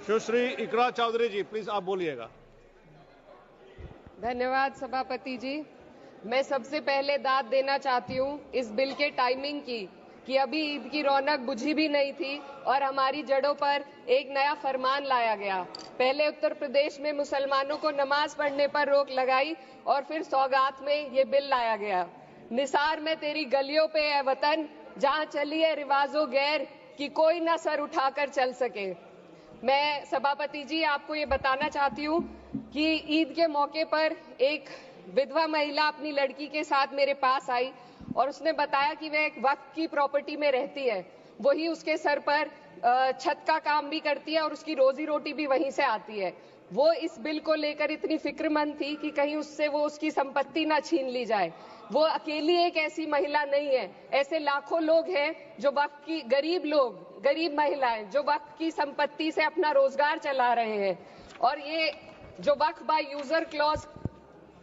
सुश्री इकरा चौधरी जी, please आप बोलिएगा। धन्यवाद सभापति जी। मैं सबसे पहले दाद देना चाहती हूँ इस बिल के टाइमिंग की कि अभी ईद की रौनक बुझी भी नहीं थी और हमारी जड़ों पर एक नया फरमान लाया गया। पहले उत्तर प्रदेश में मुसलमानों को नमाज पढ़ने पर रोक लगाई और फिर सौगात में ये बिल लाया गया। निसार में तेरी गलियों पे है वतन, जहाँ चली है रिवाजो गैर कि कोई ना सर उठाकर चल सके। मैं सभापति जी आपको ये बताना चाहती हूँ कि ईद के मौके पर एक विधवा महिला अपनी लड़की के साथ मेरे पास आई और उसने बताया कि वह एक वक्फ की प्रॉपर्टी में रहती है, वही उसके सर पर छत का काम भी करती है और उसकी रोजी रोटी भी वहीं से आती है। वो इस बिल को लेकर इतनी फिक्रमंद थी कि कहीं उससे वो उसकी संपत्ति ना छीन ली जाए। वो अकेली एक ऐसी महिला नहीं है, ऐसे लाखों लोग हैं जो वक्फ की गरीब महिलाएं जो वक्फ की संपत्ति से अपना रोजगार चला रहे हैं। और ये जो वक्फ बाय यूजर क्लॉज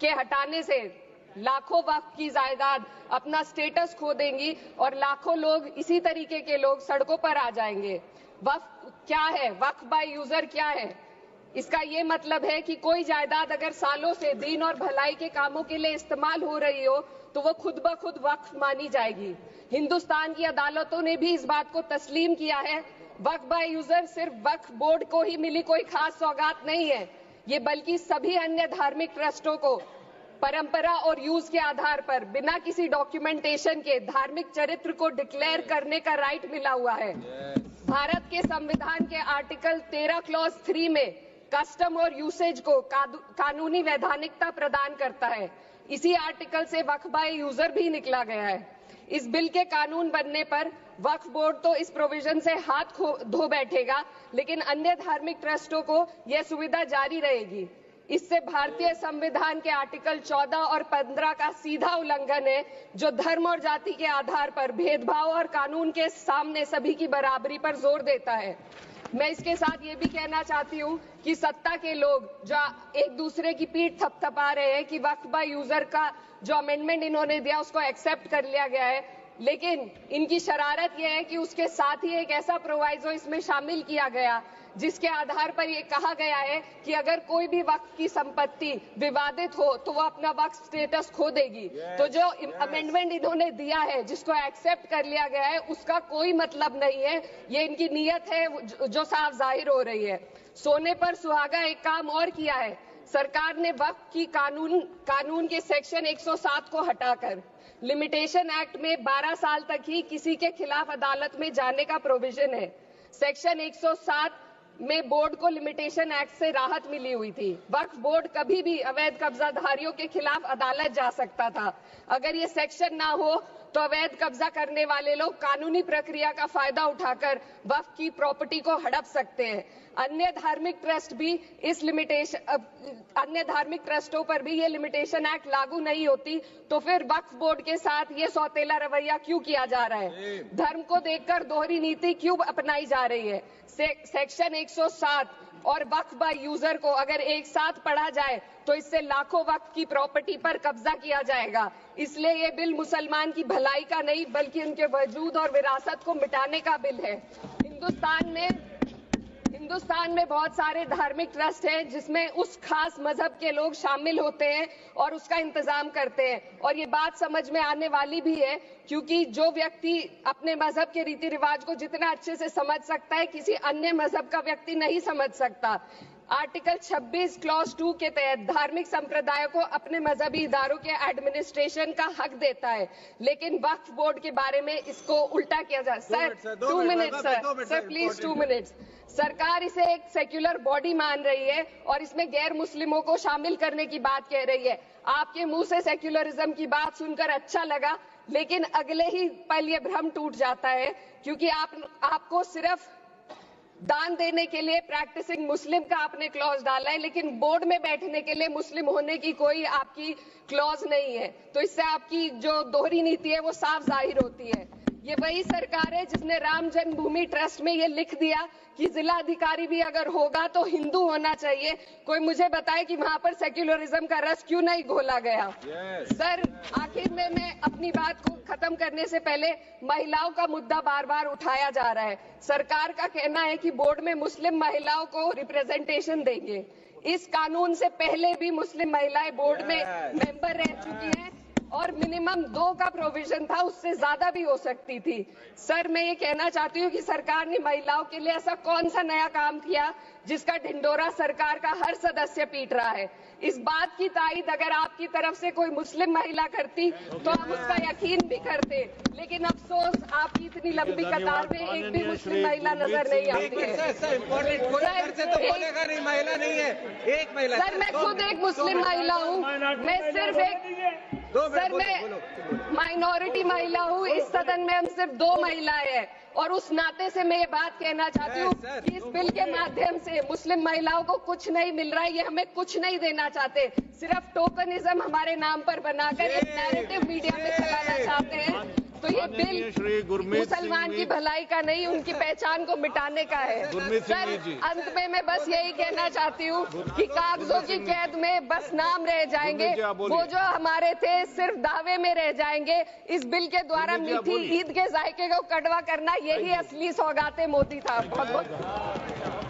के हटाने से लाखों वक्फ की जायदाद अपना स्टेटस खो देंगी और लाखों लोग इसी तरीके के लोग सड़कों पर आ जाएंगे। वक्फ क्या है, वक्फ बाय यूजर क्या है? इसका ये मतलब है कि कोई जायदाद अगर सालों से दीन और भलाई के कामों के लिए इस्तेमाल हो रही हो तो वो खुद ब खुद वक्फ मानी जाएगी। हिंदुस्तान की अदालतों ने भी इस बात को तस्लीम किया है। वक्फ बाय यूजर सिर्फ वक्फ बोर्ड को ही मिली कोई खास सौगात नहीं है, ये बल्कि सभी अन्य धार्मिक ट्रस्टों को परंपरा और यूज के आधार पर बिना किसी डॉक्यूमेंटेशन के धार्मिक चरित्र को डिक्लेयर करने का राइट मिला हुआ है। भारत के संविधान के आर्टिकल 13 क्लॉज 3 में कस्टम और यूसेज को कानूनी वैधानिकता प्रदान करता है। इसी आर्टिकल से वक्फ बाय यूजर भी निकला गया है। इस बिल के कानून बनने पर वक्फ बोर्ड तो इस प्रोविजन से हाथ धो बैठेगा, लेकिन अन्य धार्मिक ट्रस्टों को यह सुविधा जारी रहेगी। इससे भारतीय संविधान के आर्टिकल 14 और 15 का सीधा उल्लंघन है, जो धर्म और जाति के आधार पर भेदभाव और कानून के सामने सभी की बराबरी पर जोर देता है। मैं इसके साथ ये भी कहना चाहती हूँ कि सत्ता के लोग जो एक दूसरे की पीठ थपथपा रहे हैं कि वक्फ बाय यूजर का जो अमेंडमेंट इन्होंने दिया उसको एक्सेप्ट कर लिया गया है, लेकिन इनकी शरारत यह है कि उसके साथ ही एक ऐसा प्रोवाइजो इसमें शामिल किया गया जिसके आधार पर यह कहा गया है कि अगर कोई भी वक्फ की संपत्ति विवादित हो तो वो अपना वक्फ स्टेटस खो देगी। तो जो अमेंडमेंट इन्होंने दिया है, जिसको एक्सेप्ट कर लिया गया है, उसका कोई मतलब नहीं है। ये इनकी नीयत है जो साफ जाहिर हो रही है। सोने पर सुहागा एक काम और किया है। सरकार ने वक्फ की कानून के सेक्शन 107 को हटाकर लिमिटेशन एक्ट में 12 साल तक ही किसी के खिलाफ अदालत में जाने का प्रोविजन है। सेक्शन 107 में बोर्ड को लिमिटेशन एक्ट से राहत मिली हुई थी। वक्फ बोर्ड कभी भी अवैध कब्जाधारियों के खिलाफ अदालत जा सकता था। अगर ये सेक्शन ना हो तो अवैध कब्जा करने वाले लोग कानूनी प्रक्रिया का फायदा उठाकर वक्फ की प्रॉपर्टी को हड़प सकते हैं। अन्य धार्मिक ट्रस्टों पर भी ये लिमिटेशन एक्ट लागू नहीं होती, तो फिर वक्फ बोर्ड के साथ ये सौतेला रवैया क्यों किया जा रहा है? धर्म को देखकर दोहरी नीति क्यों अपनाई जा रही है? सेक्शन 107 और वक्फ बाय यूजर को अगर एक साथ पढ़ा जाए तो इससे लाखों वक्फ की प्रॉपर्टी पर कब्जा किया जाएगा। इसलिए ये बिल मुसलमान की भलाई का नहीं बल्कि उनके वजूद और विरासत को मिटाने का बिल है। हिंदुस्तान में बहुत सारे धार्मिक ट्रस्ट हैं जिसमें उस खास मजहब के लोग शामिल होते हैं और उसका इंतजाम करते हैं। और ये बात समझ में आने वाली भी है, क्योंकि जो व्यक्ति अपने मजहब के रीति रिवाज को जितना अच्छे से समझ सकता है, किसी अन्य मजहब का व्यक्ति नहीं समझ सकता। आर्टिकल 26 क्लॉज 2 के तहत धार्मिक संप्रदायों को अपने मजहबी इदारों के एडमिनिस्ट्रेशन का हक देता है, लेकिन वक्फ बोर्ड के बारे में इसको उल्टा किया जा। Sir 2 minute sir please 2 minutes. सरकार इसे एक सेक्युलर बॉडी मान रही है और इसमें गैर मुस्लिमों को शामिल करने की बात कह रही है। आपके मुंह से सेक्युलरिज्म की बात सुनकर अच्छा लगा, लेकिन अगले ही पल ये भ्रम टूट जाता है, क्योंकि आपको सिर्फ दान देने के लिए प्रैक्टिसिंग मुस्लिम का आपने क्लॉज डाला है, लेकिन बोर्ड में बैठने के लिए मुस्लिम होने की कोई आपकी क्लॉज नहीं है। तो इससे आपकी जो दोहरी नीति है वो साफ जाहिर होती है। ये वही सरकार है जिसने राम जन्मभूमि ट्रस्ट में ये लिख दिया कि जिलाधिकारी भी अगर होगा तो हिंदू होना चाहिए। कोई मुझे बताए कि वहां पर सेक्युलरिज्म का रस क्यों नहीं घोला गया। सर, आखिर में मैं अपनी बात को खत्म करने से पहले महिलाओं का मुद्दा बार बार उठाया जा रहा है। सरकार का कहना है कि बोर्ड में मुस्लिम महिलाओं को रिप्रेजेंटेशन देंगे। इस कानून से पहले भी मुस्लिम महिलाएं बोर्ड में मेंबर रह चुकी हैं और मिनिमम 2 का प्रोविजन था, उससे ज्यादा भी हो सकती थी। सर, मैं ये कहना चाहती हूँ कि सरकार ने महिलाओं के लिए ऐसा कौन सा नया काम किया जिसका ढिंडोरा सरकार का हर सदस्य पीट रहा है। इस बात की तायीद अगर आपकी तरफ से कोई मुस्लिम महिला करती तो हम उसका यकीन भी करते, लेकिन अफसोस आपकी इतनी लंबी कतार में एक भी मुस्लिम महिला नजर नहीं आती है। सर, मैं खुद एक मुस्लिम महिला हूँ। मैं सिर्फ सर, मैं माइनॉरिटी महिला हूँ। इस सदन में हम सिर्फ 2 महिलाएं हैं और उस नाते से मैं ये बात कहना चाहती हूँ कि इस बिल के माध्यम से मुस्लिम महिलाओं को कुछ नहीं मिल रहा है। ये हमें कुछ नहीं देना चाहते, सिर्फ टोकनिज्म हमारे नाम पर बनाकर एक नैरेटिव मीडिया में चलाना चाहते हैं। तो ये बिल मुसलमान की भलाई का नहीं, उनकी पहचान को मिटाने का है। सर, अंत में मैं बस यही कहना चाहती हूँ कि कागजों की कैद में बस नाम रह जाएंगे, वो जो हमारे थे सिर्फ दावे में रह जाएंगे। इस बिल के द्वारा मीठी ईद के जायके को कड़वा करना, यही असली सौगाते मोदी था। बहुत बहुत